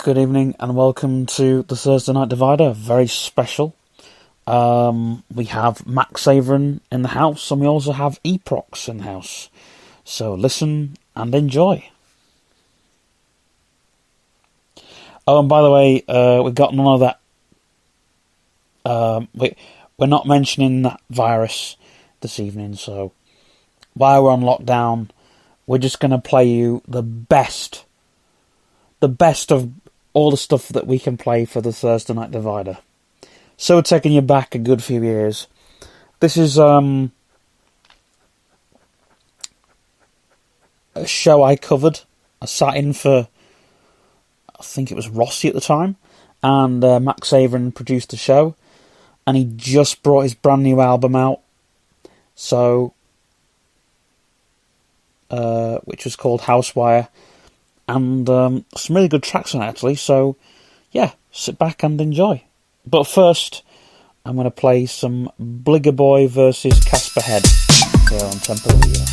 Good evening and welcome to the Thursday Night Divider. Very special. We have Max Avon in the house and we also have Eprox in the house. So listen and enjoy. Oh, and by the way, we've got none of that. We're not mentioning that virus this evening, so while we're on lockdown, we're just going to play you the best of all the stuff that we can play for the Thursday Night Divider. So we're taking you back a good few years. This is a show I covered. I sat in for, I think it was Rossi at the time, and Max Avon produced the show, and he just brought his brand new album out, so which was called Housewire, and some really good tracks on it actually, so yeah, sit back and enjoy. But first, I'm going to play some Bligger Boy versus Casper Head here on Temple of the Year.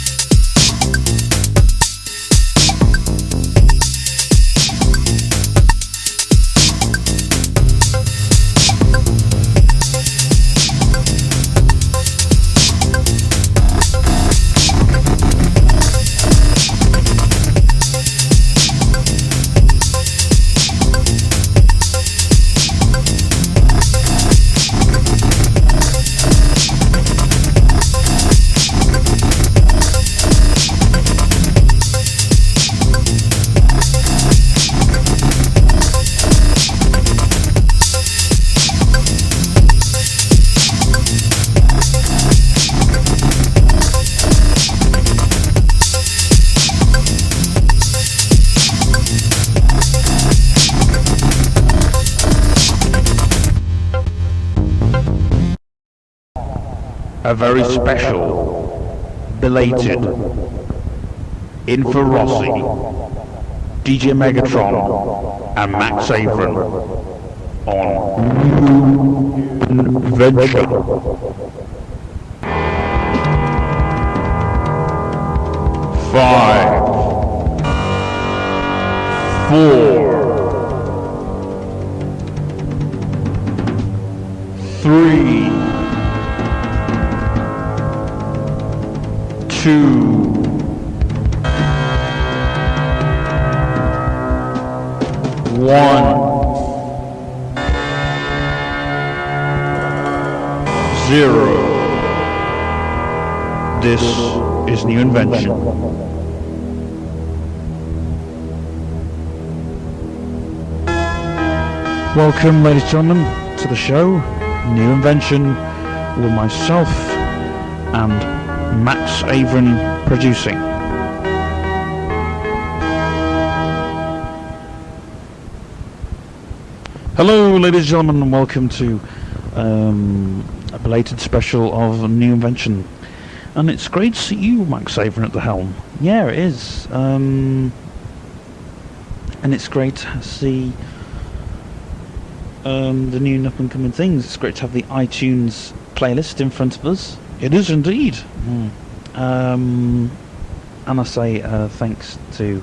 A very special, belated, in for Rossi, DJ Megatron and Max Avon on New Invention. 5, 4, 3, 2, 1, 0. This is New Invention. Welcome, ladies and gentlemen, to the show, New Invention, with myself and Max Avon producing. Hello, ladies and gentlemen, and welcome to a belated special of New Invention. And it's great to see you, Max Avon, at the helm. Yeah, it is. And it's great to see the new and up-and-coming things. It's great to have the iTunes playlist in front of us. It is indeed. And I say thanks to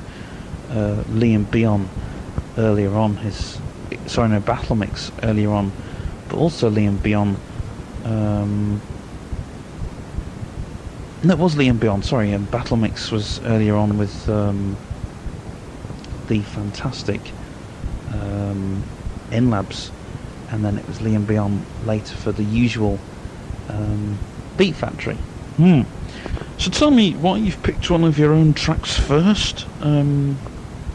Liam Bion earlier on, Battle Mix earlier on, but also Liam Bion. No, it was Liam Bion, sorry, and Battle Mix was earlier on with the fantastic In-Labs, and then it was Liam Bion later for the usual Beat Factory. So tell me why you've picked one of your own tracks first.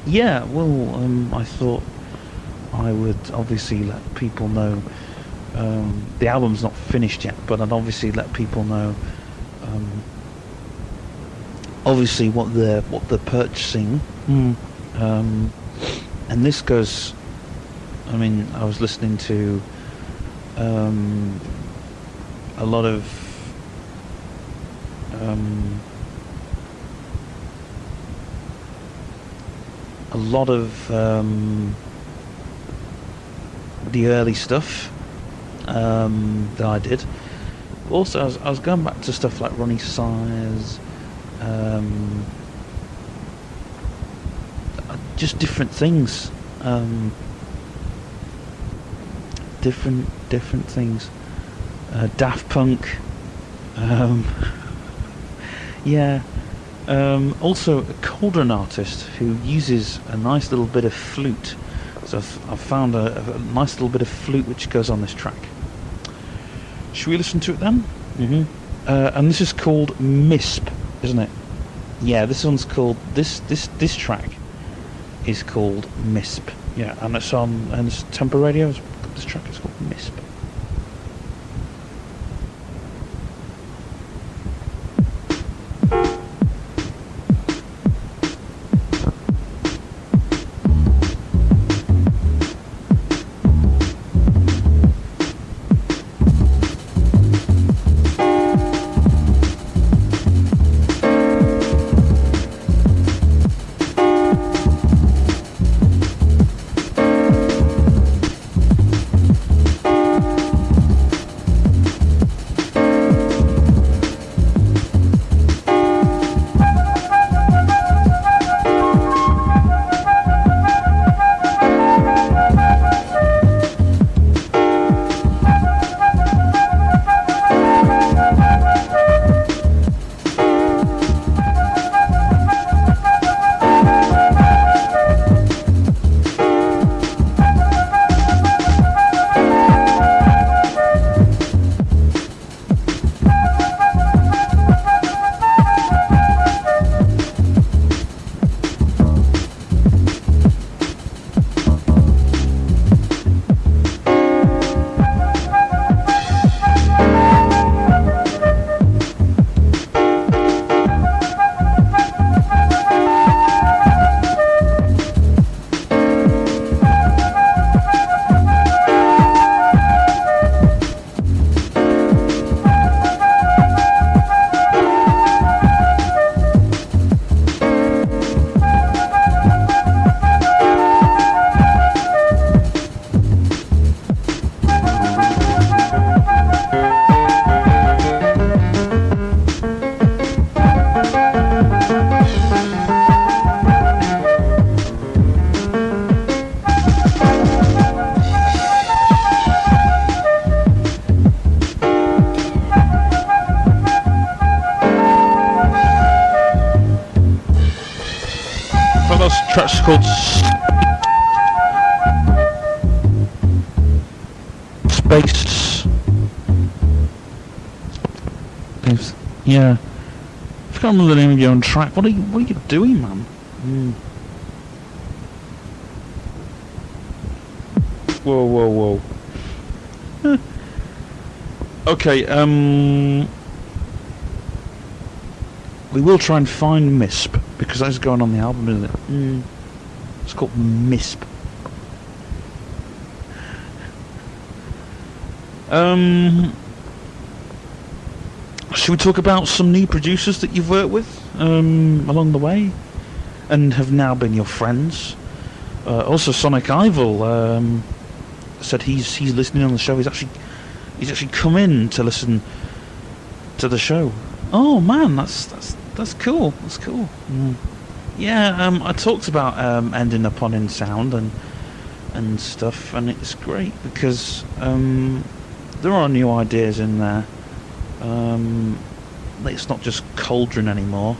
Yeah, well, I thought I would obviously let people know. The album's not finished yet, but I'd obviously let people know. Obviously, what they're purchasing. And this goes. I mean, I was listening to a lot of the early stuff that I did. Also, I was going back to stuff like Ronnie Size, just different things. different things. Daft Punk. Yeah. Also a cauldron artist who uses a nice little bit of flute. So I've found a nice little bit of flute which goes on this track. Should we listen to it then? And this is called MISP, isn't it? Yeah, this one's called this track is called MISP. Yeah, and it's on Tempo Radio. This track is called MISP. Track's called Space. Yeah, I can't remember the name of your own track. What are you doing, man? Whoa. Okay, we will try and find MISP, because that's going on the album, isn't it? It's called MISP. Should we talk about some new producers that you've worked with along the way and have now been your friends? Also, Sonic Ival said he's listening on the show. He's actually come in to listen to the show. Oh man, that's cool. That's cool. Yeah, I talked about ending up on In Sound and stuff, and it's great because there are new ideas in there. It's not just cauldron anymore,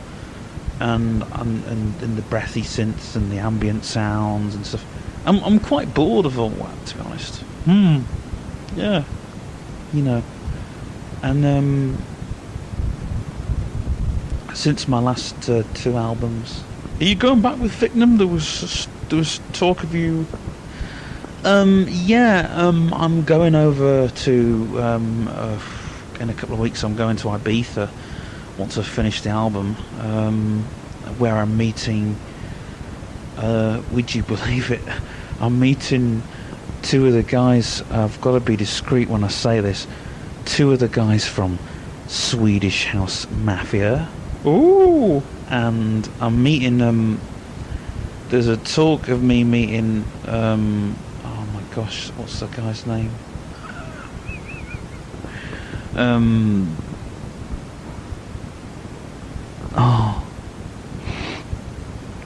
and the breathy synths and the ambient sounds and stuff. I'm quite bored of all that, to be honest. Yeah, you know, and since my last 2 albums, are you going back with Vicnum? There was talk of you. I'm going over to in a couple of weeks. I'm going to Ibiza once I've finished the album, where I'm meeting. Would you believe it? I'm meeting 2 of the guys. I've got to be discreet when I say this. 2 of the guys from Swedish House Mafia. Ooh! And I'm meeting them. There's a talk of me meeting. Oh my gosh, what's the guy's name?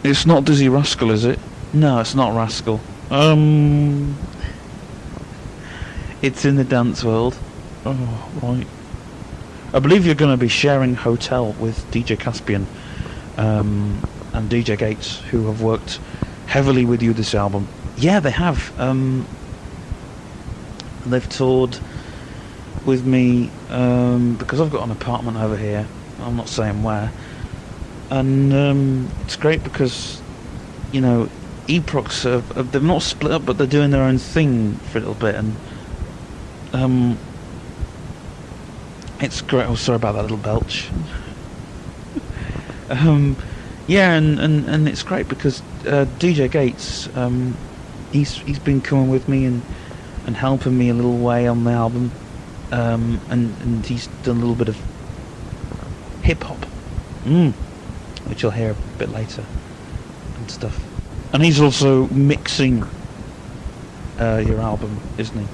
It's not Dizzy Rascal, is it? No, it's not Rascal. It's in the dance world. Oh, right. I believe you're going to be sharing hotel with DJ Caspian and DJ Gates, who have worked heavily with you this album. Yeah, they have. They've toured with me because I've got an apartment over here. I'm not saying where. And it's great because, you know, Eprox, they've not split up, but they're doing their own thing for a little bit. And it's great. Oh, sorry about that little belch. Yeah, and it's great because DJ Gates, he's been coming with me and helping me a little way on the album, and he's done a little bit of hip hop, which you'll hear a bit later and stuff. And he's also mixing your album, isn't he?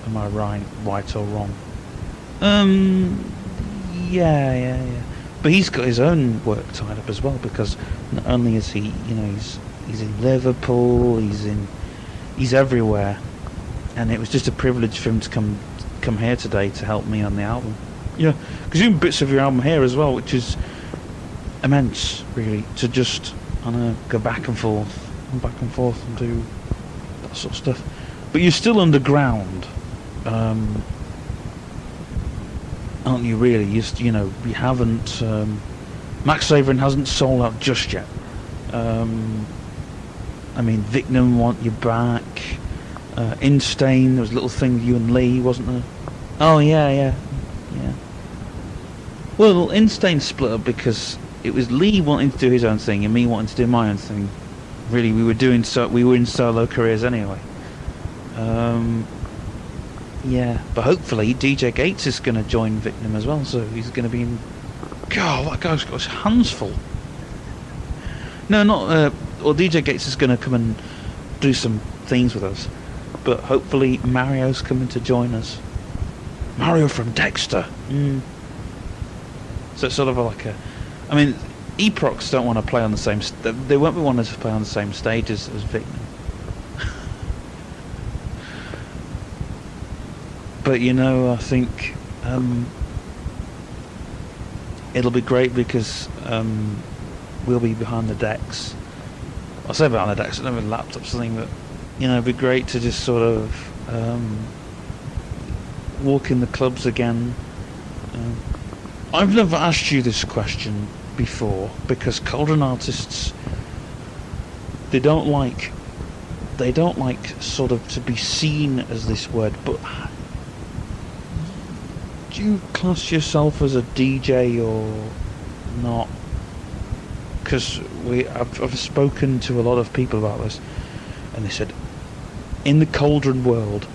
Am I right or wrong? Yeah. But he's got his own work tied up as well, because not only is he, you know, he's in Liverpool, he's everywhere, and it was just a privilege for him to come here today to help me on the album. Yeah, because you're doing bits of your album here as well, which is immense, really, to just go back and forth and do that sort of stuff. But you're still underground, aren't you? Really, you haven't. Max Avon hasn't sold out just yet. I mean, Victim want you back. Instain, there was a little thing with you and Lee, wasn't there? Oh yeah. Well, Instain split up because it was Lee wanting to do his own thing and me wanting to do my own thing. Really, we were in solo careers anyway. Yeah, but hopefully DJ Gates is going to join Victim as well, so he's going to be in... God, that guy's got his hands full. No, not... Well, DJ Gates is going to come and do some things with us, but hopefully Mario's coming to join us. Mario from Dexter. So it's sort of like a... I mean, Eprox don't want to play on the same... They won't be wanting to play on the same stage as Victim. But you know, I think it'll be great because we'll be behind the decks. I say behind the decks, I don't have a laptop or something, but you know, it'd be great to just sort of walk in the clubs again. I've never asked you this question before because Cauldron artists, they don't like sort of to be seen as this word, but do you class yourself as a DJ or not? Because I've spoken to a lot of people about this, and they said in the Cauldron world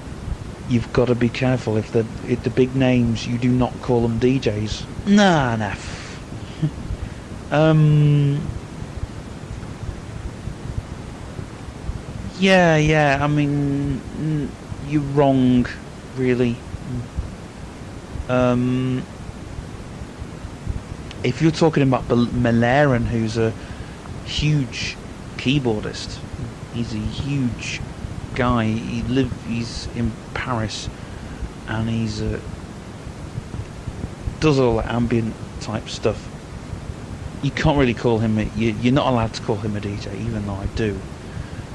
you've got to be careful if the big names, you do not call them DJs. Nah. Yeah. I mean, you're wrong, really. If you're talking about Malaran, who's a huge keyboardist, he's a huge guy. He's in Paris, and he's does all that ambient type stuff. You can't really call him. You're not allowed to call him a DJ, even though I do,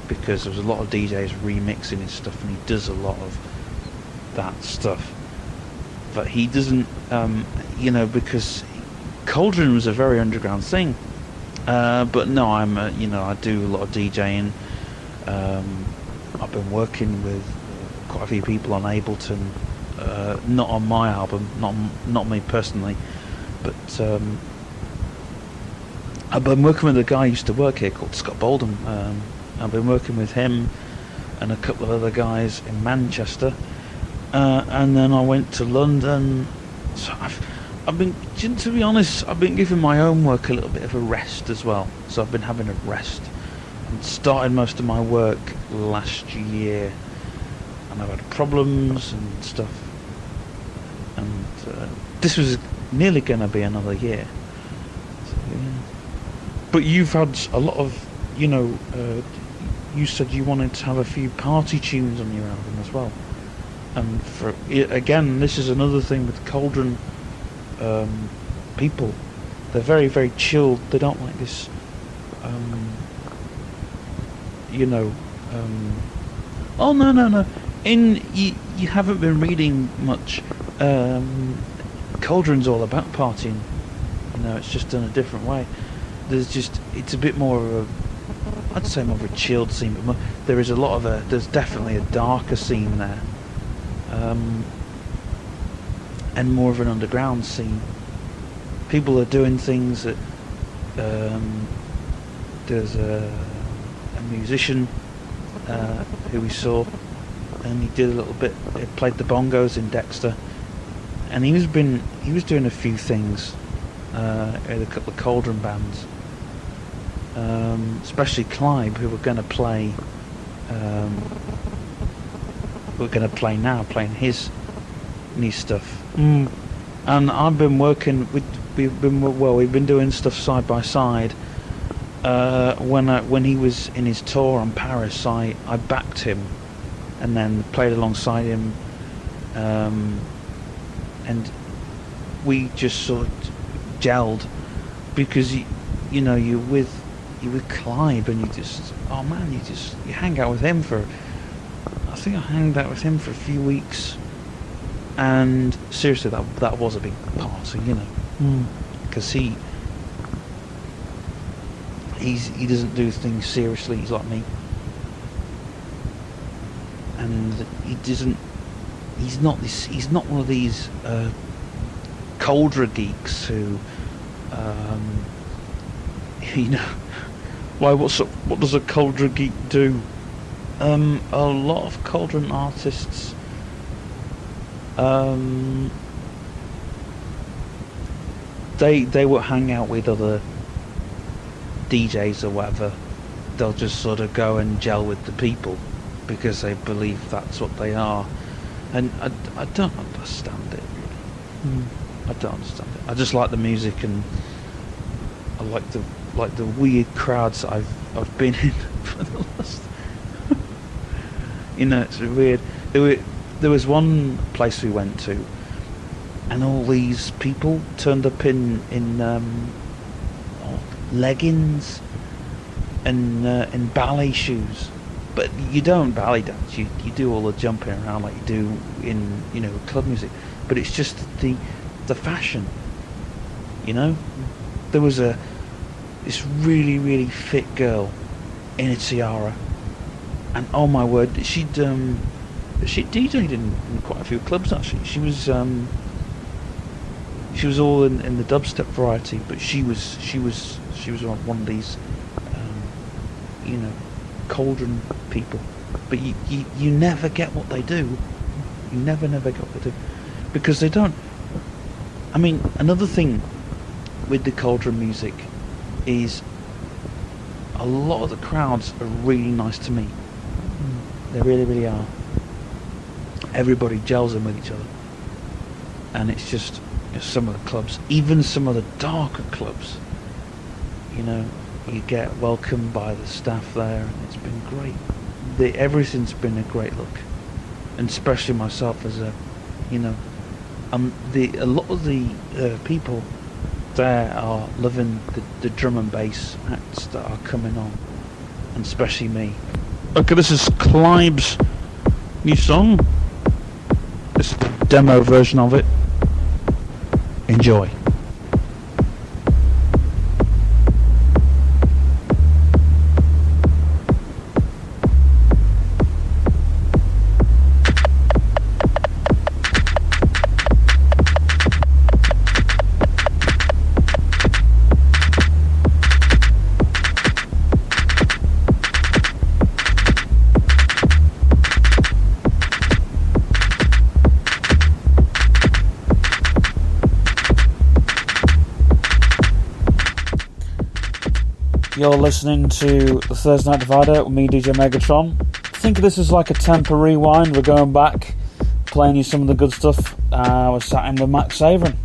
because there's a lot of DJs remixing his stuff, and he does a lot of that stuff. But he doesn't, because Cauldron was a very underground thing. But no, I do a lot of DJing. I've been working with quite a few people on Ableton, not on my album, not me personally, but I've been working with a guy who used to work here called Scott Bolden. I've been working with him and a couple of other guys in Manchester. And then I went to London. So I've been, to be honest, I've been giving my own work a little bit of a rest as well. So I've been having a rest. I started most of my work last year, and I've had problems and stuff. And this was nearly going to be another year. So, yeah. But you've had a lot of, you said you wanted to have a few party tunes on your album as well. And again, this is another thing with Cauldron people. They're very, very chilled. They don't like this, oh no. You haven't been reading much. Cauldron's all about partying. It's just done a different way. It's a bit more of I'd say more of a chilled scene, but there is there's definitely a darker scene there. And more of an underground scene. People are doing things that there's a musician who we saw, and he did a little bit. He played the bongos in Dexter, and he was doing a few things in a couple of Cauldron bands, especially Clive, who we're going to play. We're going to play now, playing his new stuff. And I've been working with. We've been doing stuff side by side. When he was in his tour on Paris, I backed him, and then played alongside him, and we just sort of gelled, because you're with Clive, and you hang out with him for. I think I hanged out with him for a few weeks, and seriously, that was a big party, because he doesn't do things seriously. He's like me, and he's not one of these Cauldron geeks who why what does a Cauldron geek do? A lot of Cauldron artists they will hang out with other DJs or whatever. They'll just sort of go and gel with the people because they believe that's what they are, and I don't understand it really. I don't understand it. I just like the music, and I like the weird crowds that I've been in for the last. It's weird. There was one place we went to, and all these people turned up in leggings and in ballet shoes. But you don't ballet dance. You do all the jumping around like you do in club music. But it's just the fashion. There was this really, really fit girl in a tiara. And oh my word, she DJ'd in quite a few clubs actually. She was all in the dubstep variety, but she was one of these Cauldron people. But you never get what they do. You never get what they do, because they don't. I mean, another thing with the Cauldron music is a lot of the crowds are really nice to me. They really, really are. Everybody gels in with each other, and it's just some of the clubs, even some of the darker clubs, you get welcomed by the staff there, and it's been great. Everything's been a great look, and especially myself as a lot of the people there are loving the drum and bass acts that are coming on, and especially me. Okay, this is Clive's new song. This is the demo version of it. Enjoy. You're listening to the Thursday Night Divider with me, DJ Megatron. Think of this as like a temper rewind. We're going back, playing you some of the good stuff. We're sat in with Max Avon.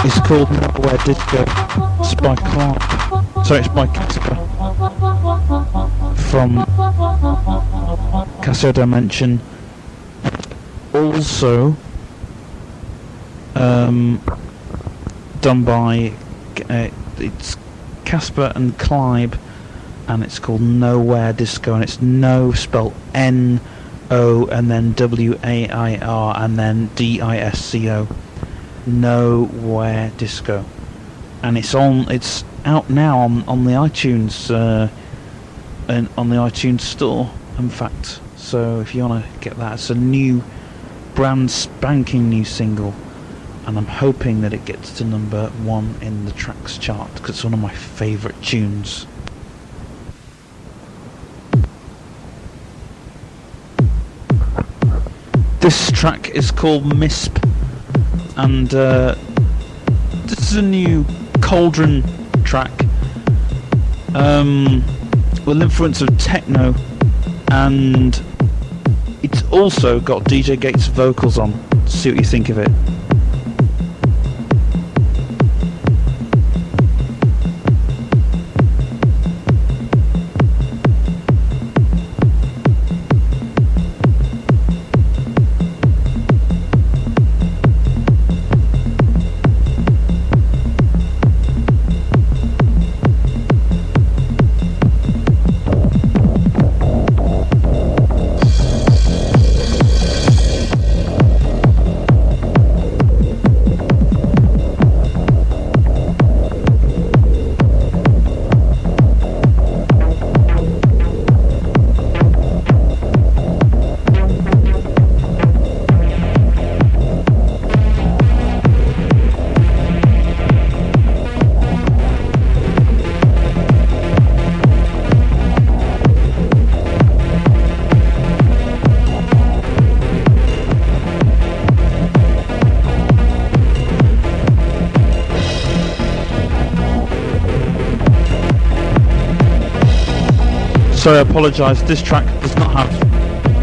It's called Nowhere Disco. It's by Clark. Sorry, it's by Casper from Casio Dimension. Also done by it's Casper and Clive, and it's called Nowhere Disco, and it's no spelled N-O and then W-A-I-R and then D-I-S-C-O. Nowhere Disco, and it's out now on the iTunes and on the iTunes store, in fact. So if you want to get that, it's a new, brand spanking new single, and I'm hoping that it gets to number 1 in the tracks chart because it's one of my favourite tunes. This track is called MISP, and this is a new Cauldron track with influence of techno, and it's also got DJ Gates vocals on. See what you think of it. So I apologise, this track does not have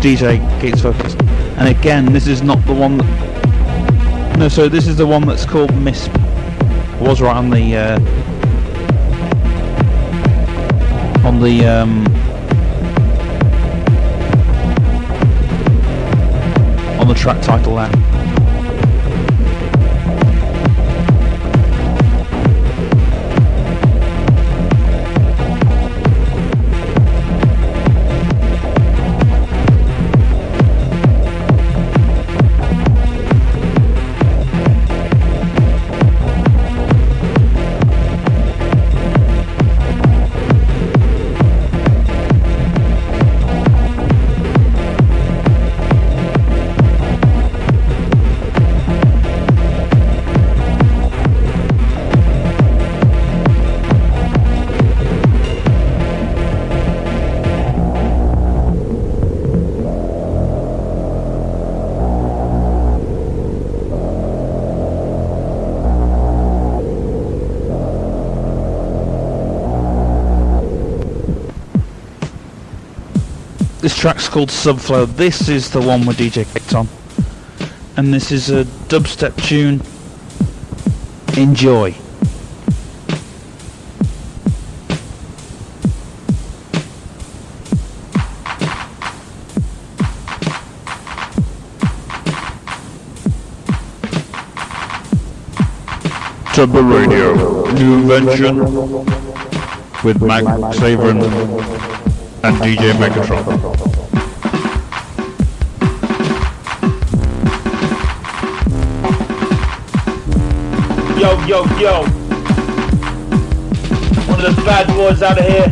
DJ Gates vocals. And again, this is not the one that... No, so this is the one that's called MISP. It was right on the... on the track title there. This track's called Subflow. This is the one with DJ Kicked on. And this is a dubstep tune. Enjoy. Tubber Radio, new invention with Max Avon and DJ Megatron. Yo, yo, yo. One of the bad boys out of here.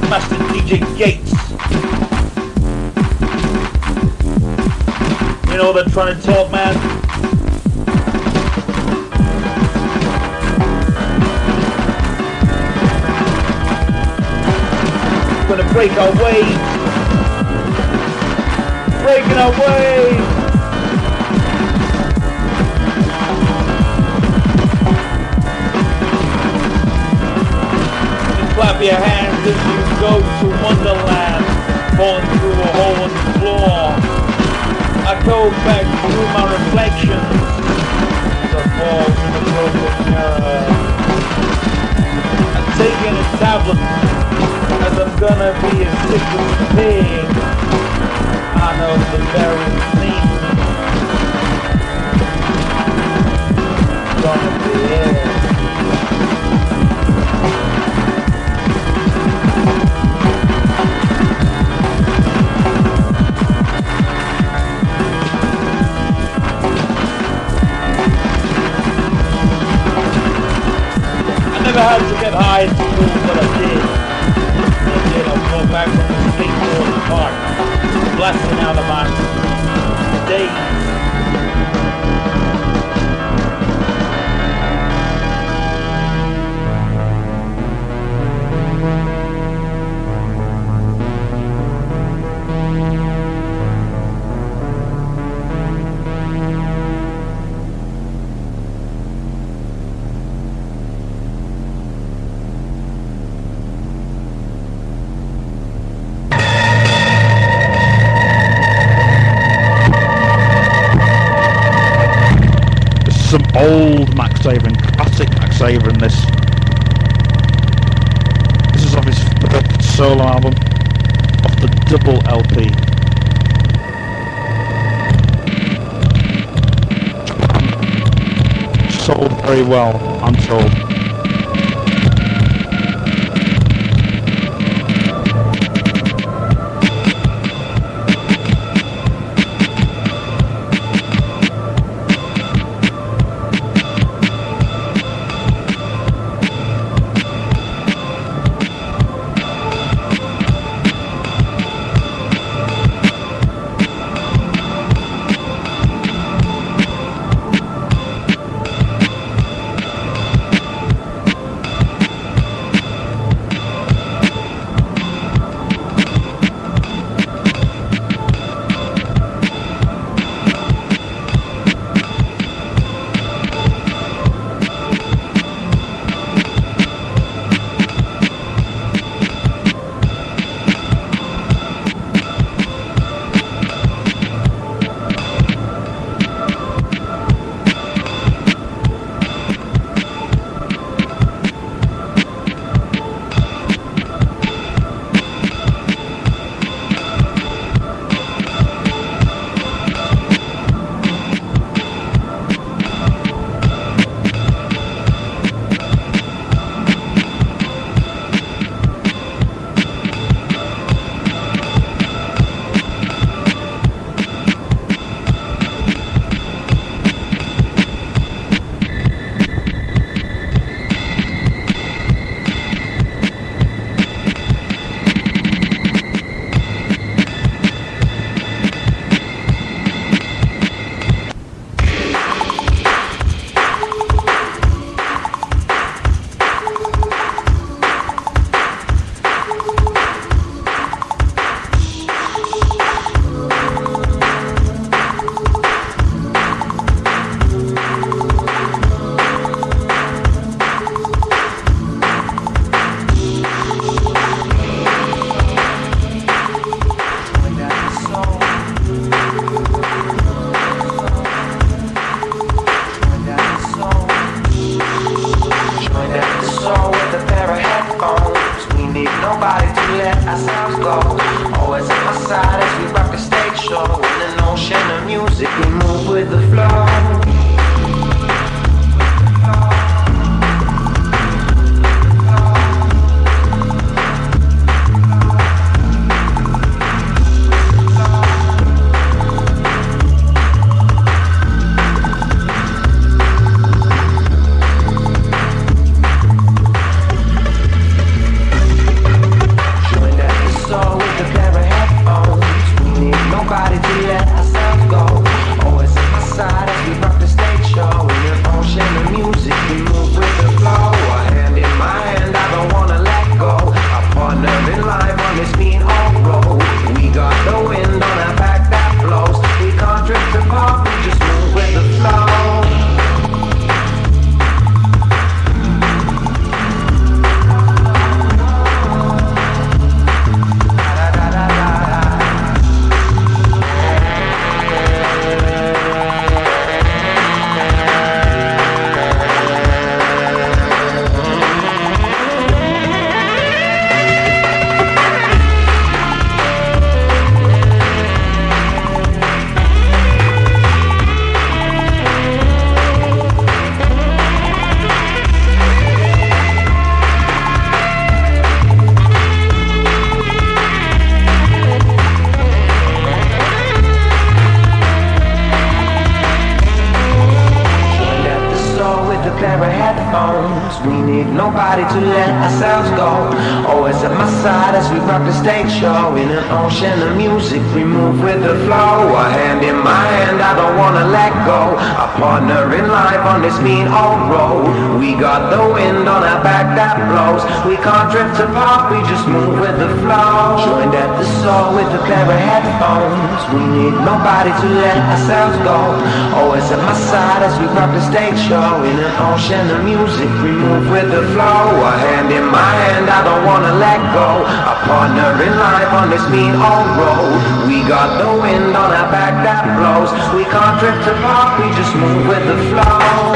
Master DJ Gates. You know they're trying to talk, man. Gonna break our waves. Breaking our waves. Clap your hands as you go to Wonderland, falling through a hole in the floor. I go back through my reflections as I fall in the broken mirror. I'm taking a tablet as I'm gonna be a sickly pig. I know the very thing. Gonna be it. I never had to get high in school, but I did. I walked back from the skateboard park, blasting out of my days. Some old Max Avon, classic Max Avon. This is off his first solo album, off the double LP. Sold very well, I'm told. lost. We need nobody to let ourselves go. Always at my side as we rock the stage show. In an ocean of music we move with the flow. A hand in my hand, I don't wanna let go. A partner in life on this mean old road. We got the wind on our back that blows. We can't drift apart, we just move with the flow. Joined at the soul with a pair of headphones. We need nobody to let ourselves go. Always at my side as we rock the stage show. In an ocean of music we move with the flow. A hand in my hand, I don't wanna let go. A partner in life on this mean old road. We got the wind on our back that blows. We can't drift apart, we just move with the flow.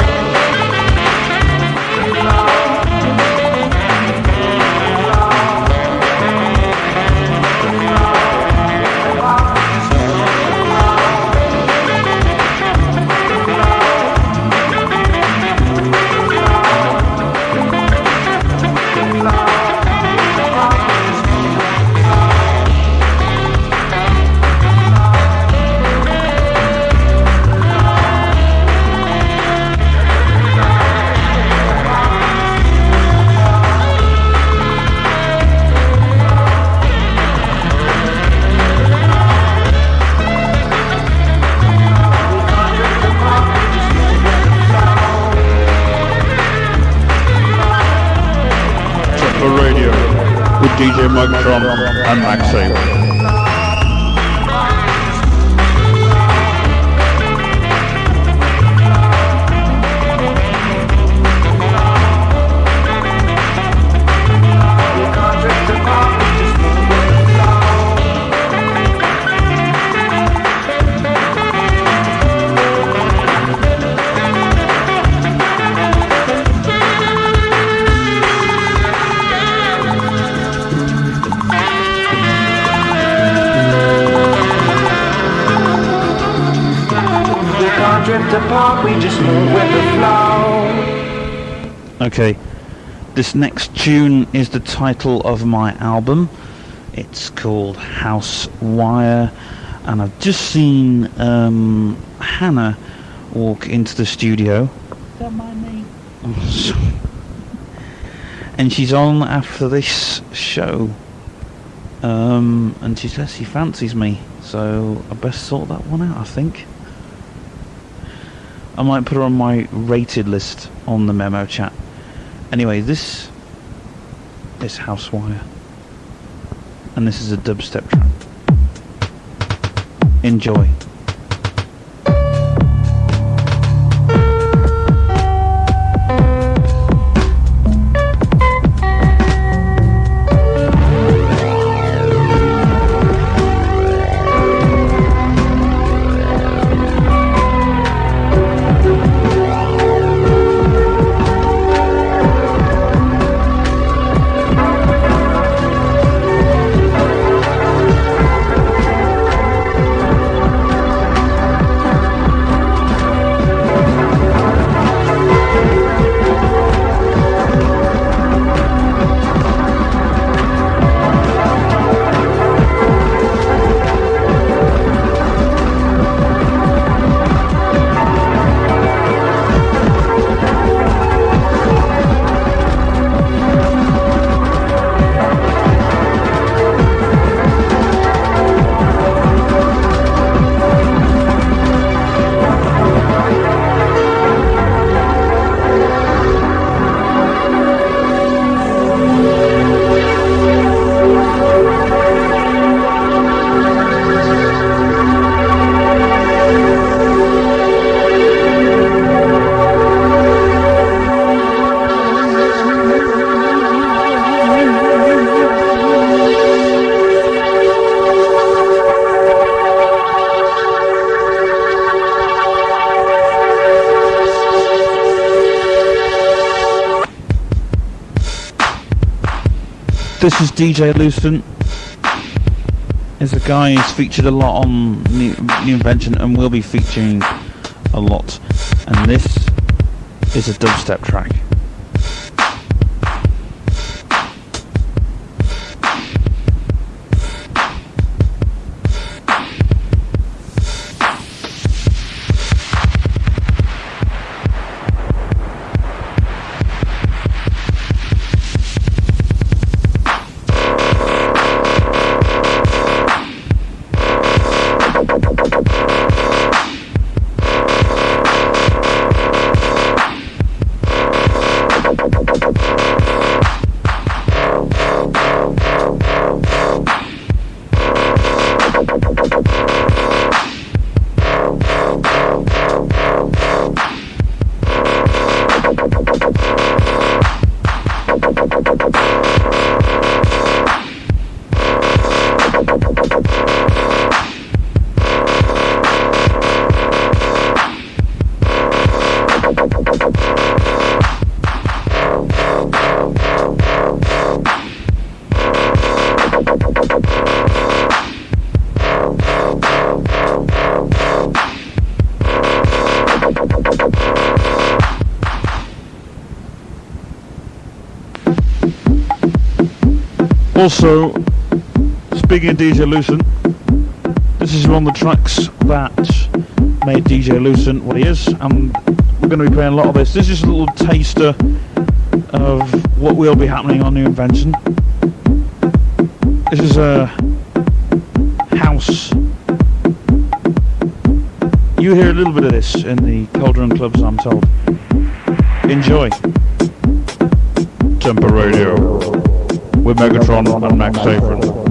DJ Max Avon and Max Avon. Okay, this next tune is the title of my album. It's called House Wire, and I've just seen Hannah walk into the studio. Don't mind me. And she's on after this show, and she says she fancies me, so I best sort that one out, I think. I might put her on my rated list on the memo chat. Anyway, this is House Wire, and this is a dubstep track. Enjoy. This is DJ Lucent. Is a guy who's featured a lot on New Invention and will be featuring a lot. And this is a dubstep track. Also, speaking of DJ Lucent, this is one of the tracks that made DJ Lucent what he is, and we're going to be playing a lot of this. This is a little taster of what will be happening on New Invention. This is a house. You hear a little bit of this in the Cauldron clubs, I'm told. Enjoy. Temper Radio with Megatron and Max Avon.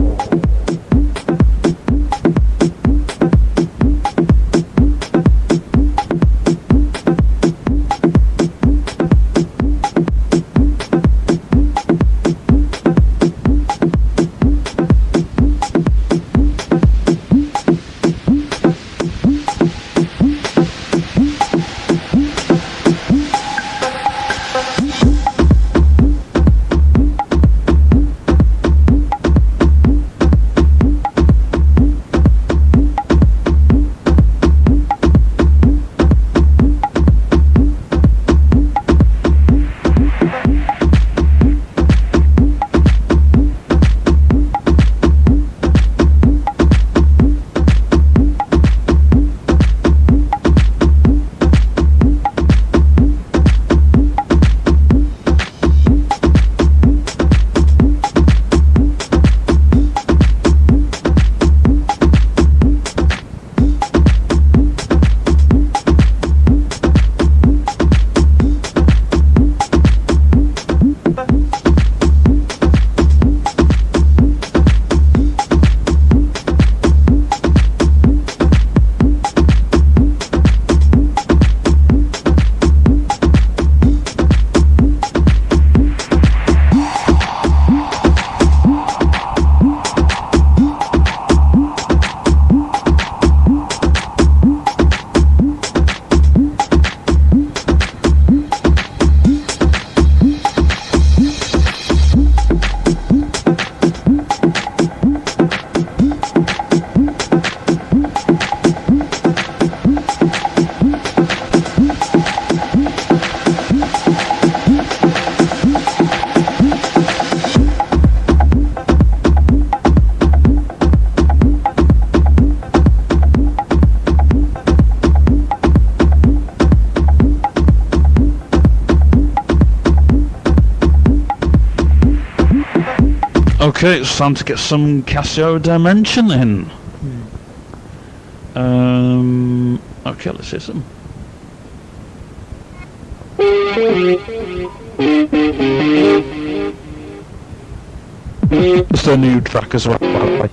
Okay, it's time to get some Casio Dimension in. Okay, let's hear some. It's their new track as well, by the way.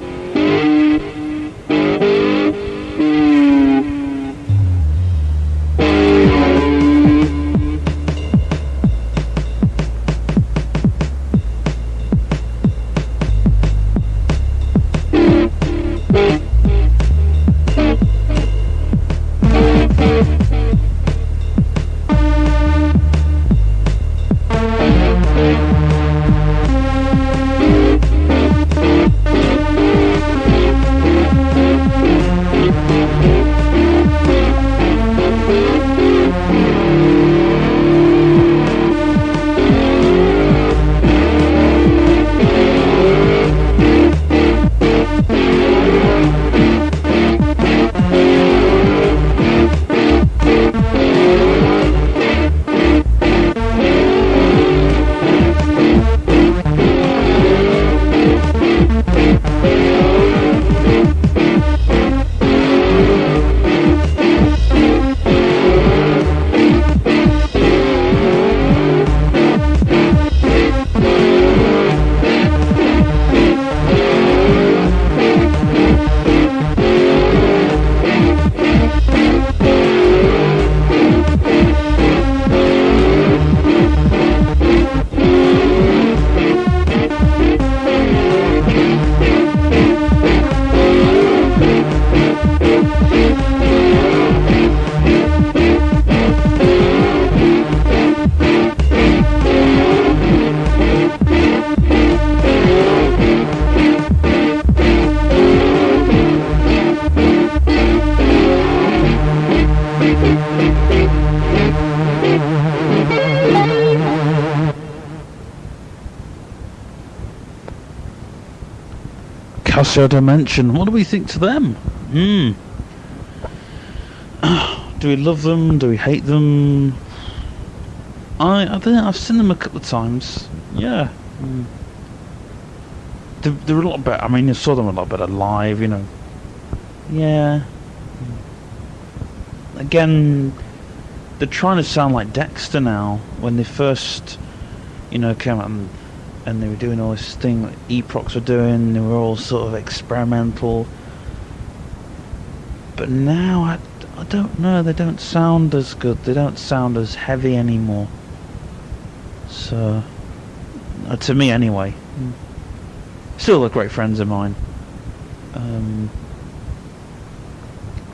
Casio Dimension. What do we think to them? Do we love them? Do we hate them? I don't know. I've seen them a couple of times. Yeah. They're a lot better. I mean, I saw them a lot better live, you know. Yeah. Again, they're trying to sound like Dexter now. When they first, you know, came out and they were doing all this thing that Eprox were doing. They were all sort of experimental. But now, I don't know. They don't sound as good. They don't sound as heavy anymore. So, to me anyway. Still, they're great friends of mine.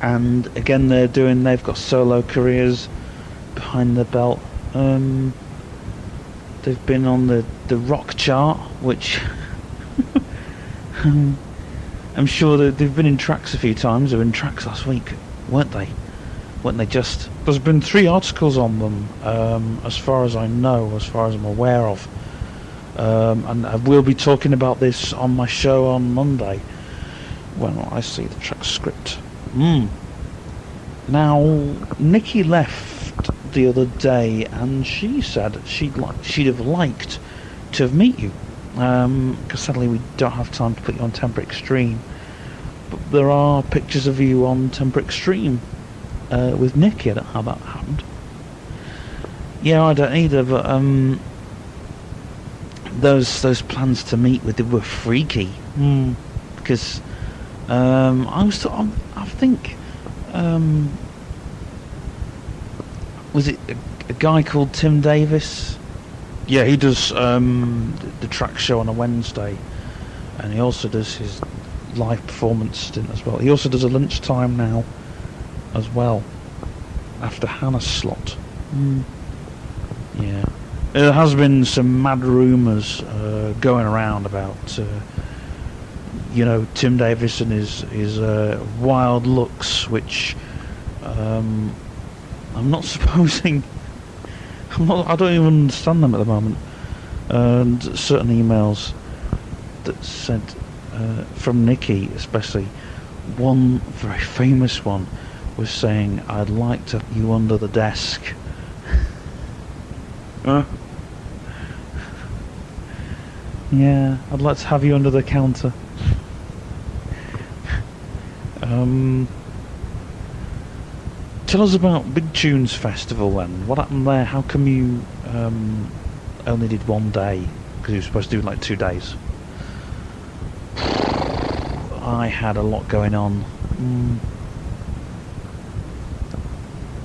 And again, they've got solo careers behind their belt. They've been on the rock chart, which I'm sure that they've been in tracks a few times. They were in tracks last week, weren't they? Just? There's been 3 articles on them, as far as I know, as far as I'm aware of. And I will be talking about this on my show on Monday when I see the track script. Now, Nikki left the other day, and she said she'd have liked to have met you, because sadly we don't have time to put you on Temper Extreme. But there are pictures of you on Temper Extreme with Nikki. I don't know how that happened. Yeah, I don't either. But those plans to meet with them were freaky. Because I think. Was it a guy called Tim Davis? Yeah, he does the track show on a Wednesday, and he also does his live performance stint as well. He also does a lunchtime now as well, after Hannah's slot. Yeah, there has been some mad rumours going around about you know, Tim Davis and his wild looks, which I'm not supposing. I don't even understand them at the moment. And certain emails that said from Nikki, especially one very famous one, was saying, "I'd like to have you under the desk." Yeah, I'd like to have you under the counter. Tell us about Big Tunes Festival then. What happened there? How come you only did 1 day? Because you were supposed to do like 2 days. I had a lot going on.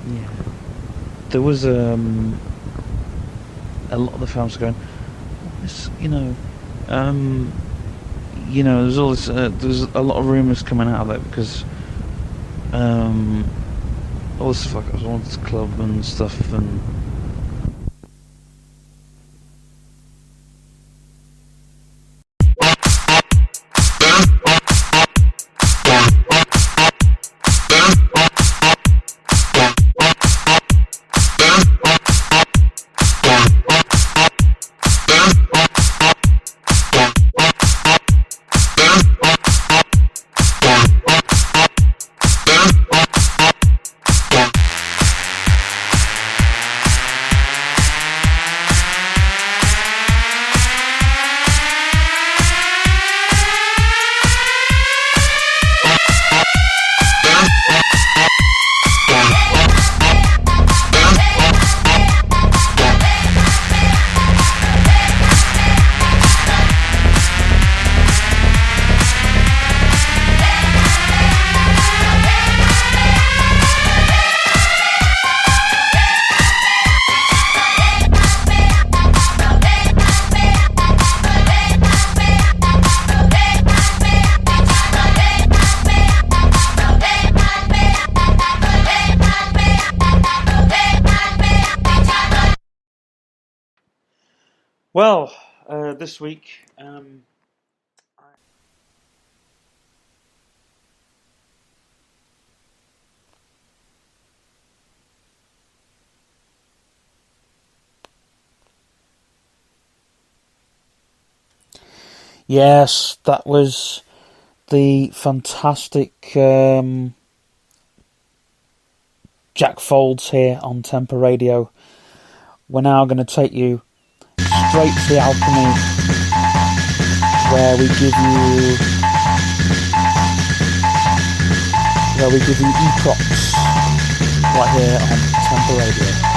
Yeah. There was a lot of the fans going, this, there's all this, there's a lot of rumours coming out of it because all this stuff, like I was on this club and stuff, and well, this week, yes, that was the fantastic Jack Folds here on Temper Radio. We're now going to take you straight to the Alchemy, where we give you Eprox right here on Temper Radio.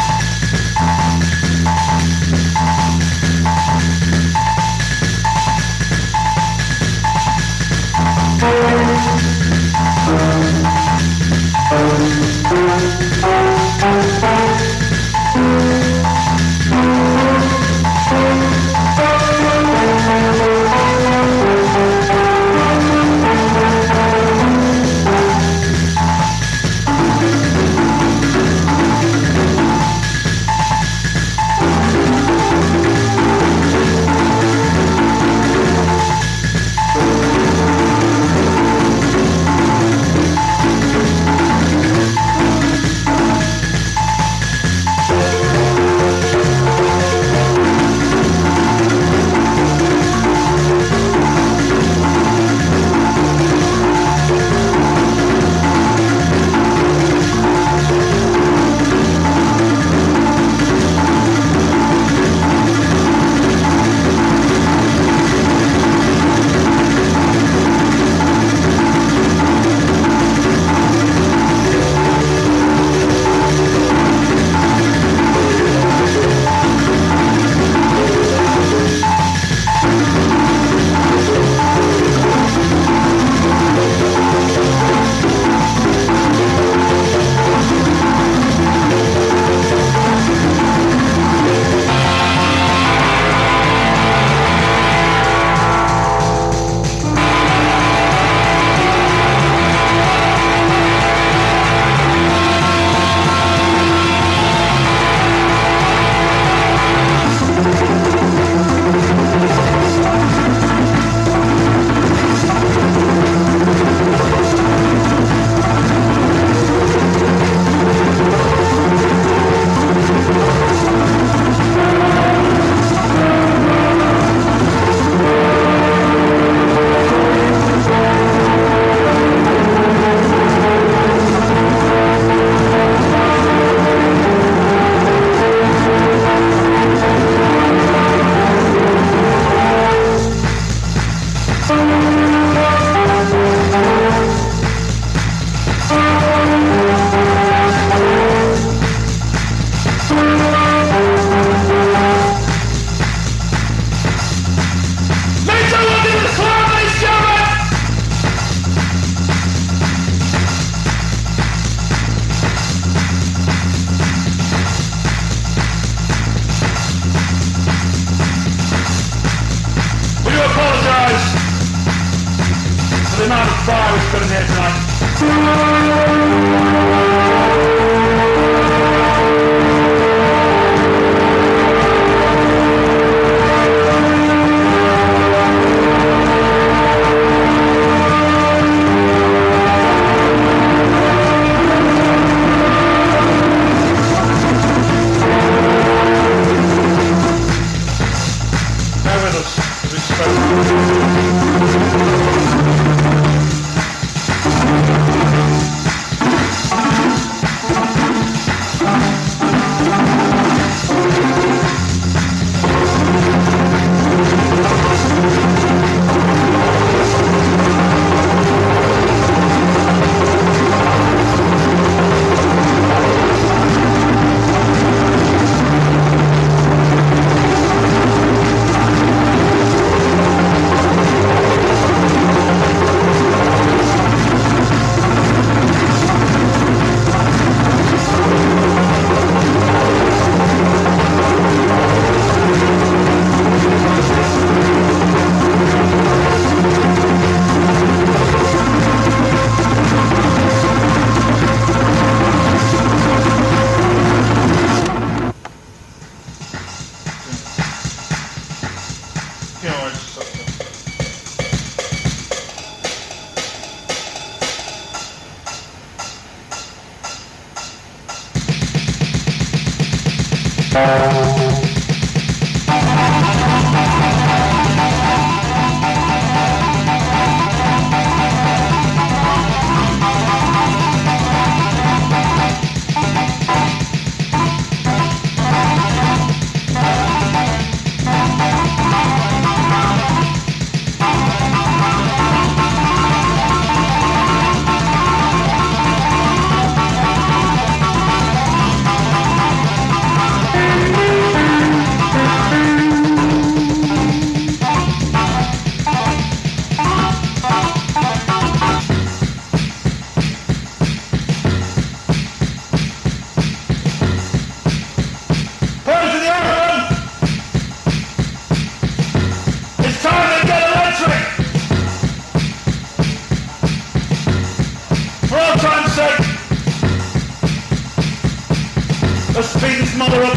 Let's speed this mother up.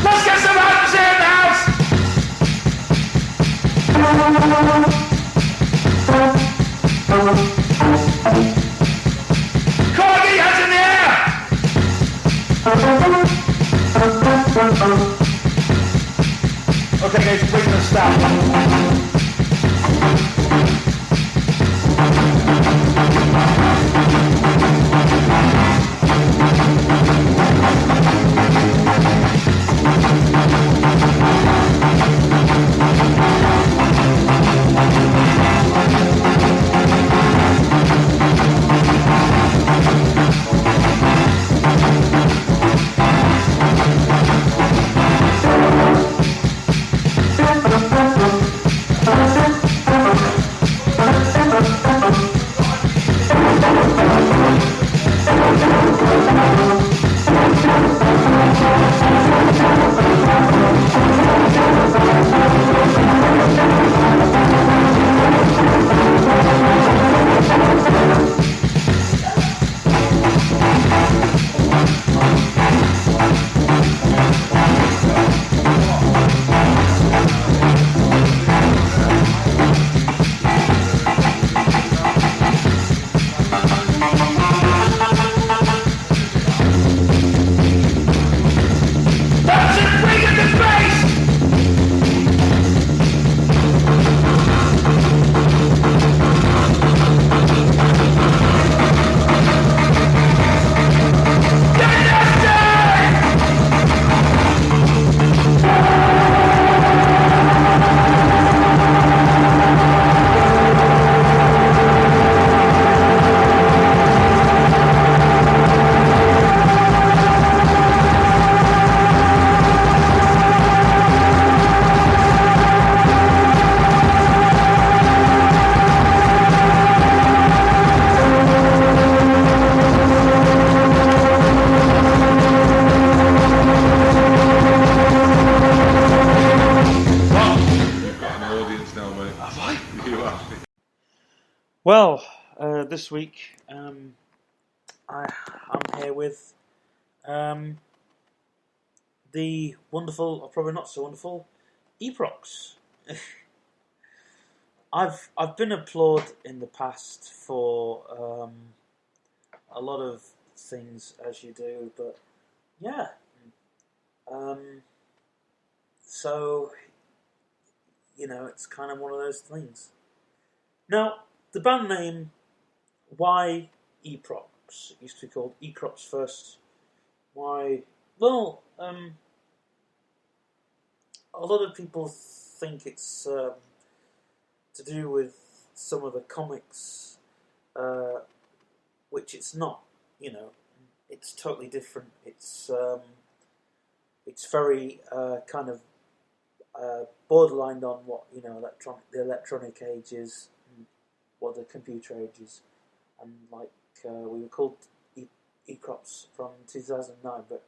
Let's get some hands here in the house. Come on, get your hands in the air. Okay, guys, bring the staff. Well, this week I'm here with the wonderful, or probably not so wonderful, Eprox. I've been applauded in the past for a lot of things, as you do, but yeah. So it's kind of one of those things. Now, the band name, why Eprox? It used to be called Ecrops first. Why? Well, a lot of people think it's to do with some of the comics, which it's not. It's totally different. It's very kind of borderline on what the electronic age is, what the computer age is, and we were called Ecrops from 2009, but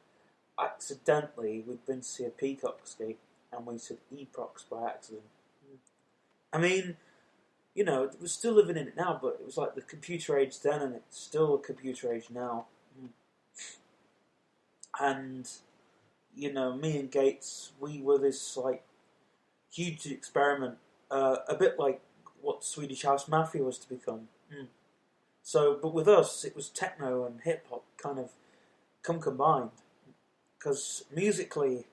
accidentally we'd been to see a Peacockscape and we said Eprox by accident. I mean, we're still living in it now, but it was like the computer age then, and it's still a computer age now. And me and Gates, we were this huge experiment, a bit like what Swedish House Mafia was to become. So, but with us, it was techno and hip hop kind of combined, because musically,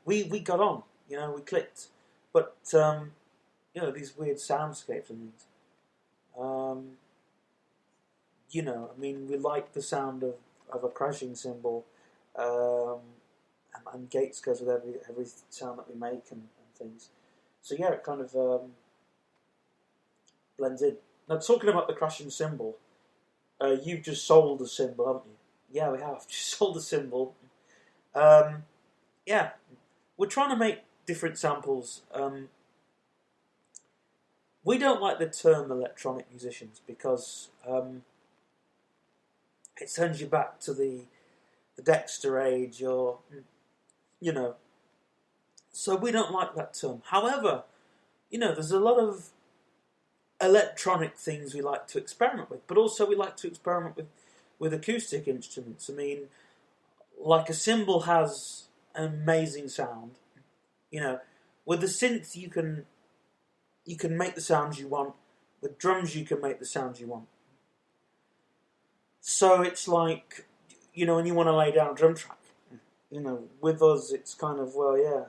we got on, we clicked, but these weird soundscapes and things. We like the sound of a crashing cymbal, and Gates goes with every sound that we make and things. So yeah, it kind of blends in. Now, talking about the crashing cymbal, you've just sold a cymbal, haven't you? Yeah, we have just sold a cymbal. Yeah, we're trying to make different samples. We don't like the term electronic musicians because it sends you back to the Dexter age, or so we don't like that term. However, there's a lot of electronic things we like to experiment with, but also we like to experiment with acoustic instruments. I mean, like a cymbal has an amazing sound. With the synth you can make the sounds you want. With drums you can make the sounds you want. So it's like, when you want to lay down a drum track, with us it's kind of, well, yeah.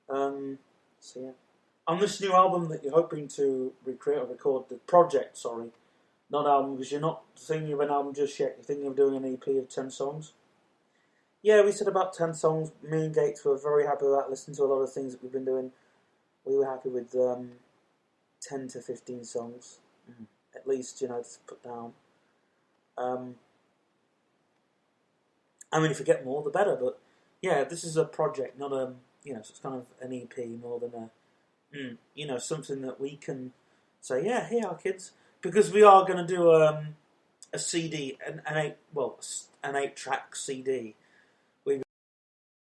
So yeah. On this new album that you're hoping to recreate or record, the project, sorry, not album, because you're not thinking of an album just yet, you're thinking of doing an EP of 10 songs. Yeah, we said about 10 songs. Me and Gates were very happy with that, listening to a lot of things that we've been doing. We were happy with 10 to 15 songs, at least, to put down. I mean, if we get more, the better, but yeah, this is a project, not so it's kind of an EP more than something that we can say, yeah, here are kids, because we are going to do a CD, an 8-track CD,